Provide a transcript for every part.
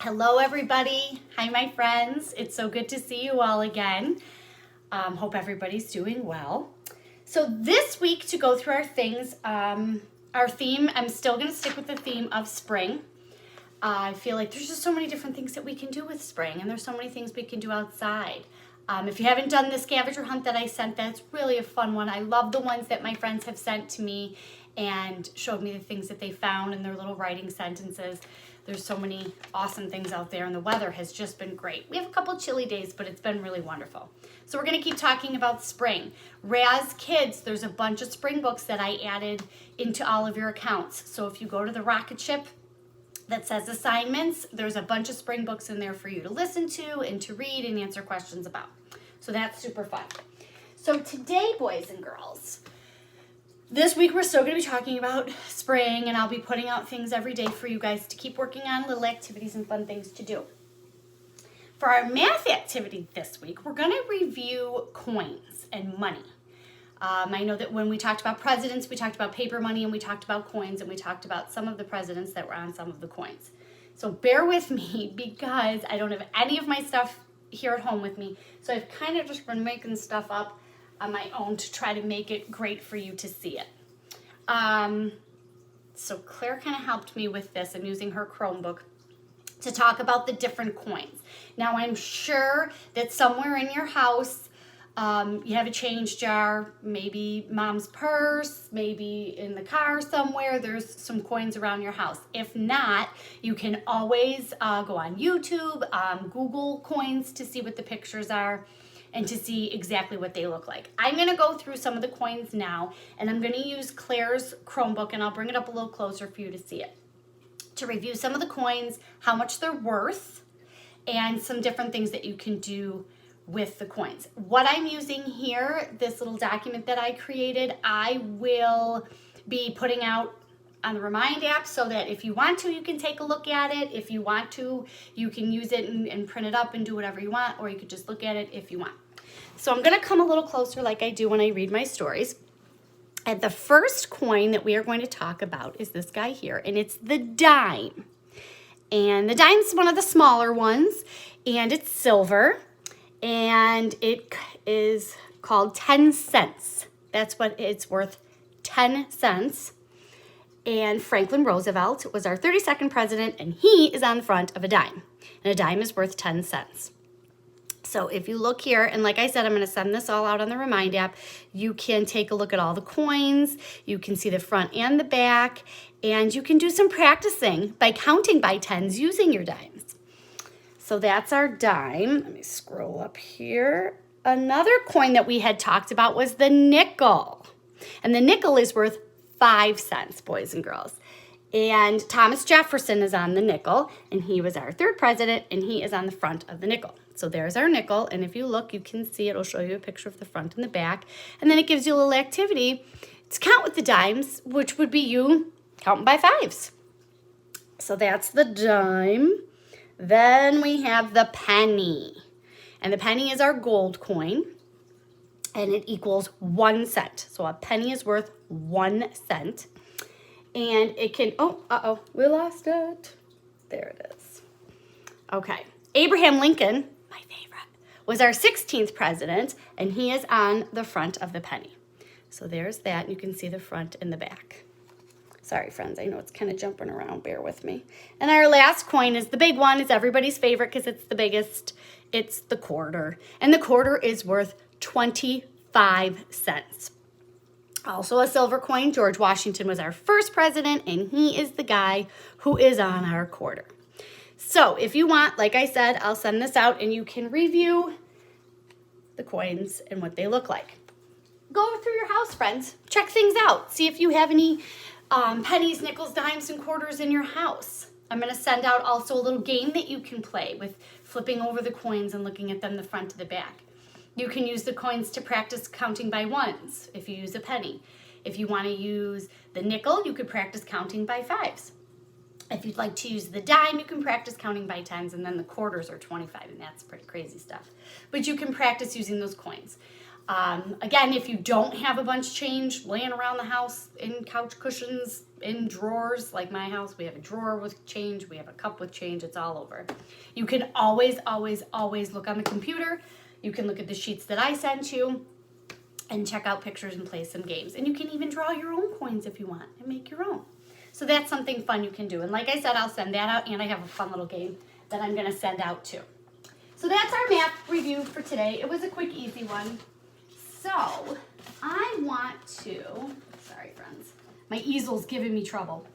Hello, everybody. Hi, my friends. It's so good to see you all again. Hope everybody's doing well. So this week, to go through our things, our theme, I'm still going to stick with the theme of spring. I feel like there's just so many different things that we can do with spring, and there's so many things we can do outside. If you haven't done the scavenger hunt that I sent, that's really a fun one. I love the ones that my friends have sent to me and showed me the things that they found in their little writing sentences. There's so many awesome things out there, and the weather has just been great. We have a couple chilly days, but it's been really wonderful. So we're going to keep talking about spring. Raz Kids, there's a bunch of spring books that I added into all of your accounts. So if you go to the rocket ship that says assignments, there's a bunch of spring books in there for you to listen to and to read and answer questions about. So that's super fun. So today, boys and girls, this week we're still going to be talking about spring, and I'll be putting out things every day for you guys to keep working on, little activities and fun things to do. For our math activity this week, we're going to review coins and money. I know that when we talked about presidents, we talked about paper money, and we talked about coins, and we talked about some of the presidents that were on some of the coins. So bear with me because I don't have any of my stuff here at home with me. So I've kind of just been making stuff up on my own to try to make it great for you to see it. So Claire kind of helped me with this and using her Chromebook to talk about the different coins. Now I'm sure that somewhere in your house you have a change jar, maybe mom's purse, maybe in the car somewhere, there's some coins around your house. If not, you can always go on YouTube, Google coins to see what the pictures are and to see exactly what they look like. I'm gonna go through some of the coins now, and I'm gonna use Claire's Chromebook, and I'll bring it up a little closer for you to see it. To review some of the coins, how much they're worth, and some different things that you can do with the coins. What I'm using here, this little document that I created, I will be putting out on the Remind app so that if you want to, you can take a look at it. If you want to, you can use it and print it up and do whatever you want, or you could just look at it if you want. So I'm going to come a little closer like I do when I read my stories. And the first coin that we are going to talk about is this guy here, and it's the dime. And the dime's one of the smaller ones, and it's silver, and it is called 10 cents. That's what it's worth, 10 cents. And Franklin Roosevelt was our 32nd president, and he is on the front of a dime. And a dime is worth 10 cents. So if you look here, and like I said, I'm going to send this all out on the Remind app, you can take a look at all the coins, you can see the front and the back, and you can do some practicing by counting by tens using your dimes. So that's our dime. Let me scroll up here. Another coin that we had talked about was the nickel. And the nickel is worth 5 cents, boys and girls. And Thomas Jefferson is on the nickel, and he was our 3rd president, and he is on the front of the nickel. So there's our nickel, and if you look, you can see it'll show you a picture of the front and the back, and then it gives you a little activity to count with the dimes, which would be you counting by fives. So that's the dime. Then we have the penny, and the penny is our gold coin, and it equals 1 cent. So a penny is worth 1 cent. And it can, we lost it. There it is. Okay, Abraham Lincoln, my favorite, was our 16th president, and he is on the front of the penny. So there's that. You can see the front and the back. Sorry, friends, I know it's kind of jumping around. Bear with me. And our last coin is the big one. It's everybody's favorite because it's the biggest. It's the quarter. And the quarter is worth 25 cents. Also a silver coin. George Washington was our 1st president, and he is the guy who is on our quarter. So if you want, like I said, I'll send this out, and you can review the coins and what they look like. Go through your house, friends. Check things out. See if you have any pennies, nickels, dimes, and quarters in your house. I'm going to send out also a little game that you can play with flipping over the coins and looking at them the front to the back. You can use the coins to practice counting by ones if you use a penny. If you want to use the nickel, you could practice counting by fives. If you'd like to use the dime, you can practice counting by tens, and then the quarters are 25, and that's pretty crazy stuff. But you can practice using those coins. Again, if you don't have a bunch of change laying around the house in couch cushions, in drawers, like my house. We have a drawer with change. We have a cup with change. It's all over. You can always, always, always look on the computer. You can look at the sheets that I sent you and check out pictures and play some games. And you can even draw your own coins if you want and make your own. So that's something fun you can do. And like I said, I'll send that out, and I have a fun little game that I'm gonna send out too. So that's our map review for today. It was a quick, easy one. So I want to, sorry friends, my easel's giving me trouble.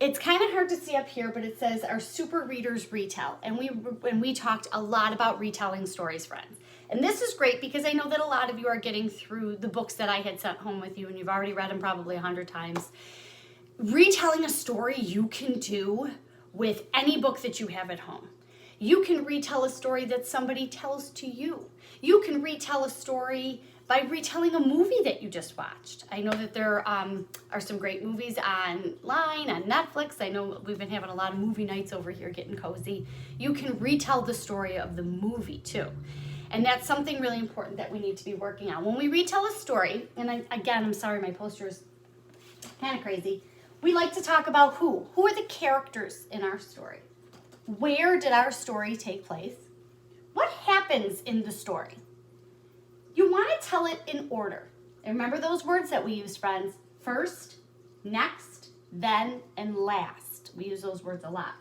It's kind of hard to see up here, but it says our super readers retell. And we talked a lot about retelling stories, friends. And this is great because I know that a lot of you are getting through the books that I had sent home with you, and you've already read them probably 100 times. Retelling a story you can do with any book that you have at home. You can retell a story that somebody tells to you. You can retell a story by retelling a movie that you just watched. I know that there are some great movies online, on Netflix. I know we've been having a lot of movie nights over here getting cozy. You can retell the story of the movie too. And that's something really important that we need to be working on. When we retell a story, and again, I'm sorry, my poster is kind of crazy. We like to talk about who. Who are the characters in our story? Where did our story take place? What happens in the story? You want to tell it in order. And remember those words that we use, friends. First, next, then, and last. We use those words a lot.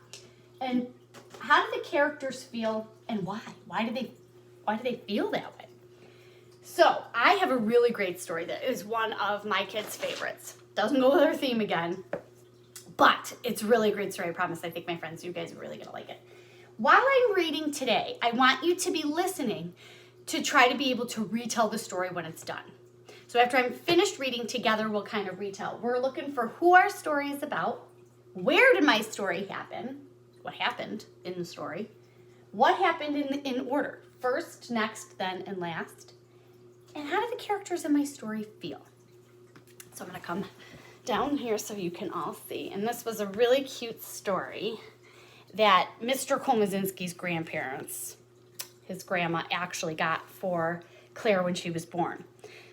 And how do the characters feel, and why? Why do they feel that way? So I have a really great story that is one of my kids' favorites. Doesn't go with our theme again, but it's really a great story, I promise. I think my friends, you guys are really gonna like it. While I'm reading today, I want you to be listening to try to be able to retell the story when it's done. So after I'm finished reading together, we'll kind of retell. We're looking for who our story is about, where did my story happen, what happened in the story, what happened in order, first, next, then, and last, and how do the characters in my story feel? So I'm gonna come down here so you can all see. And this was a really cute story that Mr. Komazinski's grandparents, his grandma, actually got for Claire when she was born.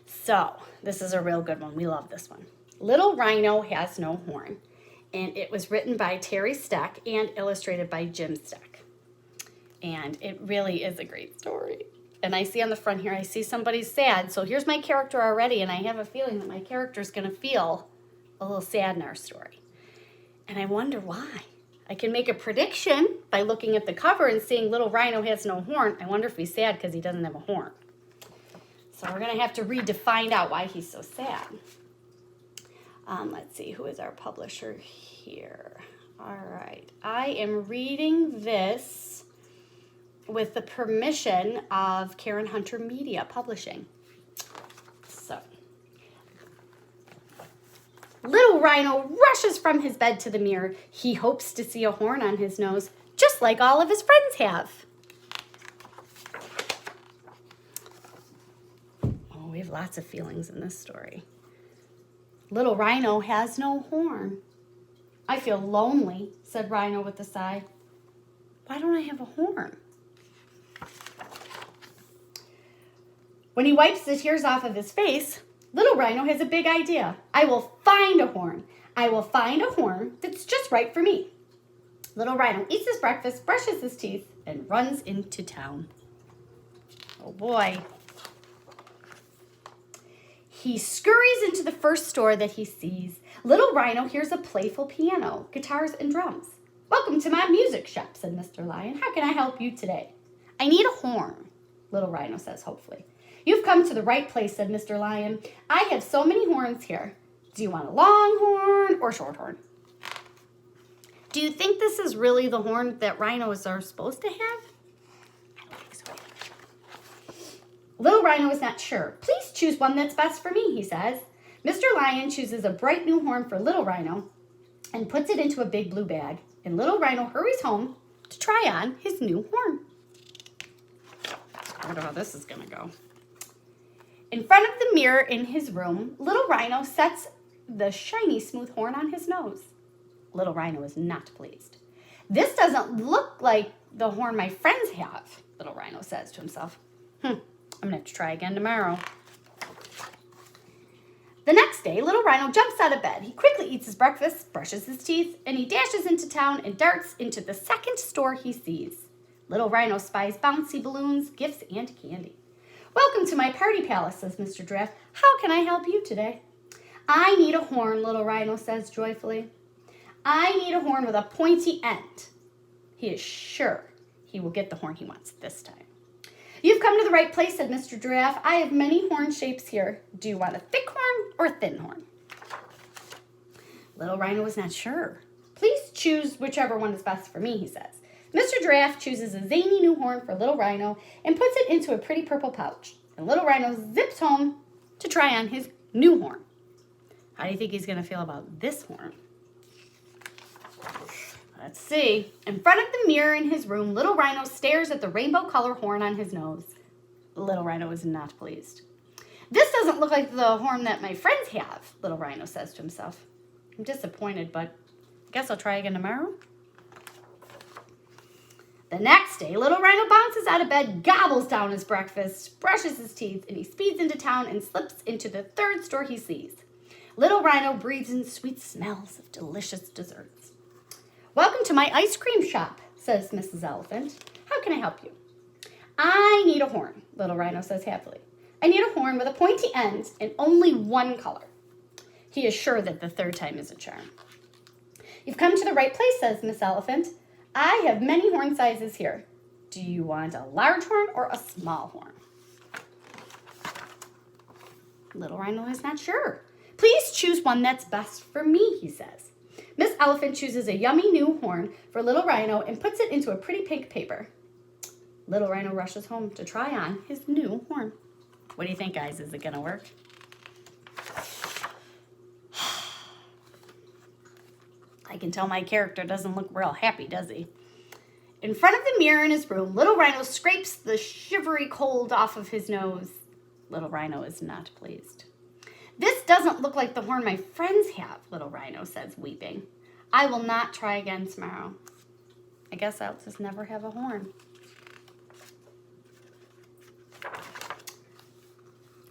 So this is a real good one. We love this one. Little Rhino Has No Horn. And it was written by Terry Steck and illustrated by Jim Steck. And it really is a great story. And I see on the front here, I see somebody sad. So here's my character already, and I have a feeling that my character's gonna feel a little sad in our story. And I wonder why. I can make a prediction by looking at the cover and seeing Little Rhino Has No Horn. I wonder if he's sad because he doesn't have a horn. So we're gonna have to read to find out why he's so sad. Let's see, who is our publisher here? All right, I am reading this with the permission of Karen Hunter Media Publishing. So, Little Rhino rushes from his bed to the mirror. He hopes to see a horn on his nose, just like all of his friends have. Oh, we have lots of feelings in this story. Little Rhino has no horn. I feel lonely, said Rhino with a sigh. Why don't I have a horn? When he wipes the tears off of his face, Little Rhino has a big idea. I will find a horn. I will find a horn that's just right for me. Little Rhino eats his breakfast, brushes his teeth, and runs into town. Oh boy. He scurries into the first store that he sees. Little Rhino hears a playful piano, guitars, and drums. Welcome to my music shop, said Mr. Lion. How can I help you today? I need a horn, Little Rhino says hopefully. You've come to the right place, said Mr. Lion. I have so many horns here. Do you want a long horn or short horn? Do you think this is really the horn that rhinos are supposed to have? I don't think so. Little Rhino is not sure. Please choose one that's best for me, he says. Mr. Lion chooses a bright new horn for Little Rhino and puts it into a big blue bag. And Little Rhino hurries home to try on his new horn. I wonder how this is going to go. In front of the mirror in his room, Little Rhino sets the shiny smooth horn on his nose. Little Rhino is not pleased. This doesn't look like the horn my friends have, Little Rhino says to himself. I'm going to have to try again tomorrow. The next day, little Rhino jumps out of bed. He quickly eats his breakfast, brushes his teeth, and he dashes into town and darts into the second store he sees. Little Rhino spies bouncy balloons, gifts, and candy. Welcome to my party palace, says Mr. Giraffe. How can I help you today? I need a horn, little Rhino says joyfully. I need a horn with a pointy end. He is sure he will get the horn he wants this time. You've come to the right place, said Mr. Giraffe. I have many horn shapes here. Do you want a thick horn or a thin horn? Little Rhino was not sure. Please choose whichever one is best for me, he says. Mr. Giraffe chooses a zany new horn for Little Rhino and puts it into a pretty purple pouch. And Little Rhino zips home to try on his new horn. How do you think he's going to feel about this horn? Let's see. In front of the mirror in his room, Little Rhino stares at the rainbow color horn on his nose. Little Rhino is not pleased. This doesn't look like the horn that my friends have, Little Rhino says to himself. I'm disappointed, but I guess I'll try again tomorrow. The next day, Little Rhino bounces out of bed, gobbles down his breakfast, brushes his teeth, and he speeds into town and slips into the third store he sees. Little Rhino breathes in sweet smells of delicious desserts. Welcome to my ice cream shop, says Mrs. Elephant. How can I help you? I need a horn, Little Rhino says happily. I need a horn with a pointy end and only one color. He is sure that the third time is a charm. You've come to the right place, says Miss Elephant. I have many horn sizes here. Do you want a large horn or a small horn? Little Rhino is not sure. Please choose one that's best for me, he says. Miss Elephant chooses a yummy new horn for Little Rhino and puts it into a pretty pink paper. Little Rhino rushes home to try on his new horn. What do you think, guys? Is it going to work? I can tell my character doesn't look real happy, does he? In front of the mirror in his room, Little Rhino scrapes the shivery cold off of his nose. Little Rhino is not pleased. This doesn't look like the horn my friends have, Little Rhino says, weeping. I will not try again tomorrow. I guess I'll just never have a horn.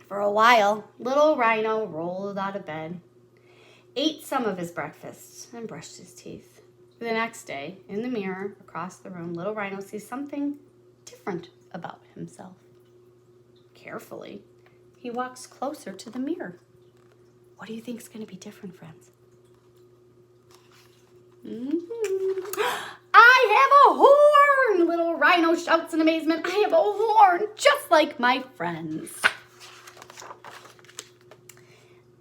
For a while, Little Rhino rolled out of bed, ate some of his breakfast, and brushed his teeth. The next day, in the mirror across the room, Little Rhino sees something different about himself. Carefully, he walks closer to the mirror. What do you think is going to be different, friends? I have a horn! Little Rhino shouts in amazement. I have a horn, just like my friends.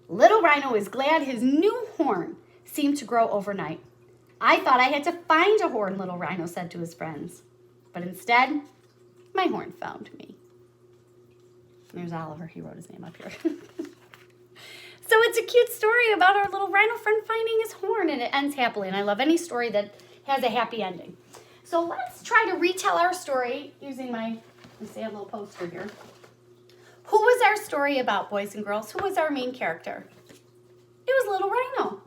Little Rhino is glad his new horn seemed to grow overnight. I thought I had to find a horn, Little Rhino said to his friends. But instead, my horn found me. There's Oliver. He wrote his name up here. So it's a cute story about our little rhino friend finding his horn, and it ends happily. And I love any story that has a happy ending. So let's try to retell our story using my, let me say a little poster here. Who was our story about, boys and girls? Who was our main character? It was Little Rhino.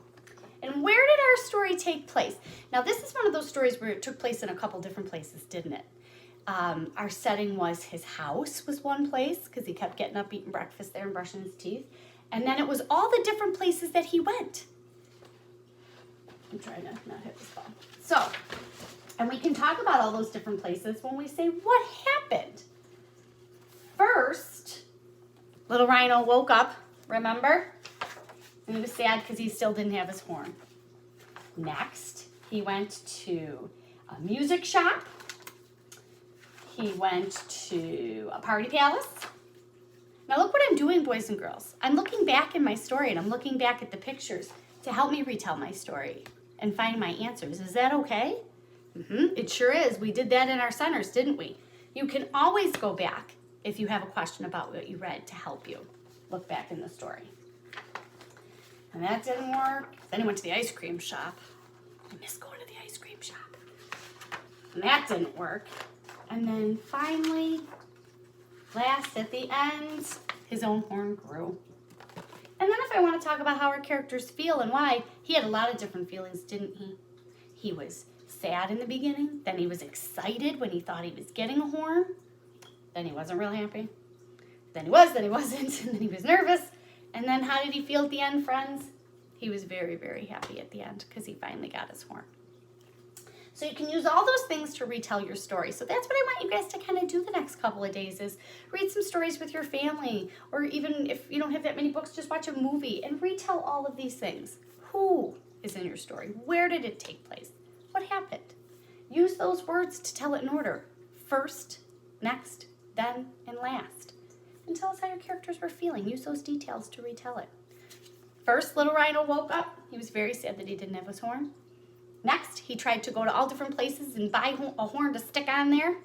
And where did our story take place? Now, this is one of those stories where it took place in a couple different places, didn't it? Our setting was his house was one place because he kept getting up, eating breakfast there and brushing his teeth. And then it was all the different places that he went. I'm trying to not hit this ball. So, and we can talk about all those different places when we say what happened. First, Little Rhino woke up, remember? And he was sad because he still didn't have his horn. Next, he went to a music shop. He went to a party palace. Now look what I'm doing, boys and girls. I'm looking back in my story and I'm looking back at the pictures to help me retell my story and find my answers. Is that okay? It sure is. We did that in our centers, didn't we? You can always go back if you have a question about what you read to help you look back in the story. And that didn't work. Then he went to the ice cream shop. I miss going to the ice cream shop. And that didn't work. And then finally, last at the end, his own horn grew. And then if I want to talk about how our characters feel and why, he had a lot of different feelings, didn't he? He was sad in the beginning. Then he was excited when he thought he was getting a horn. Then he wasn't real happy. Then he was, then he wasn't. And then he was nervous. And then how did he feel at the end, friends? He was very, very happy at the end because he finally got his horn. So you can use all those things to retell your story. So that's what I want you guys to kind of do the next couple of days is read some stories with your family. Or even if you don't have that many books, just watch a movie and retell all of these things. Who is in your story? Where did it take place? What happened? Use those words to tell it in order. First, next, then, and last. And tell us how your characters were feeling. Use those details to retell it. First, little Rhino woke up. He was very sad that he didn't have his horn. Next, he tried to go to all different places and buy a horn to stick on there.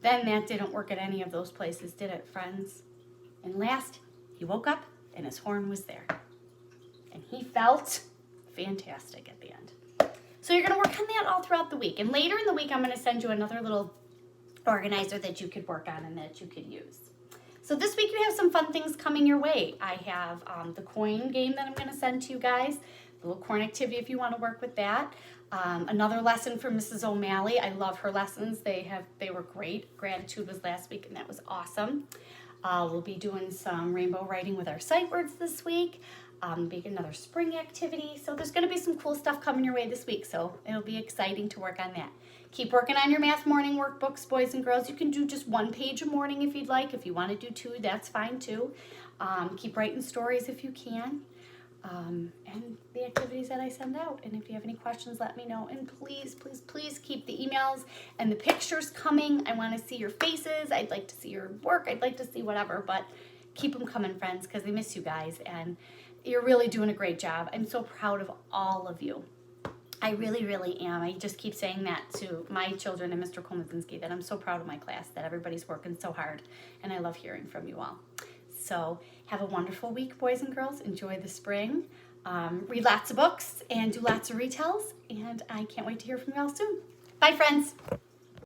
Then that didn't work at any of those places, did it, friends? And last, he woke up and his horn was there. And he felt fantastic at the end. So you're going to work on that all throughout the week. And later in the week, I'm going to send you another little organizer that you could work on and that you could use. So this week you have some fun things coming your way. I have the coin game that I'm going to send to you guys. A little corn activity if you want to work with that. Another lesson from Mrs. O'Malley. I love her lessons. They were great. Gratitude was last week and that was awesome. We'll be doing some rainbow writing with our sight words this week. Make another spring activity. So there's going to be some cool stuff coming your way this week. So it'll be exciting to work on that. Keep working on your math morning workbooks, boys and girls. You can do just 1 page a morning if you'd like. If you want to do 2, that's fine too. Keep writing stories if you can. And the activities that I send out. And if you have any questions, let me know. And please, please, please keep the emails and the pictures coming. I want to see your faces. I'd like to see your work. I'd like to see whatever. But keep them coming, friends, because I miss you guys. And you're really doing a great job. I'm so proud of all of you. I really, really am. I just keep saying that to my children and Mr. Kolmazinski, that I'm so proud of my class, that everybody's working so hard. And I love hearing from you all. So have a wonderful week, boys and girls. Enjoy the spring. Read lots of books and do lots of retells. And I can't wait to hear from you all soon. Bye, friends.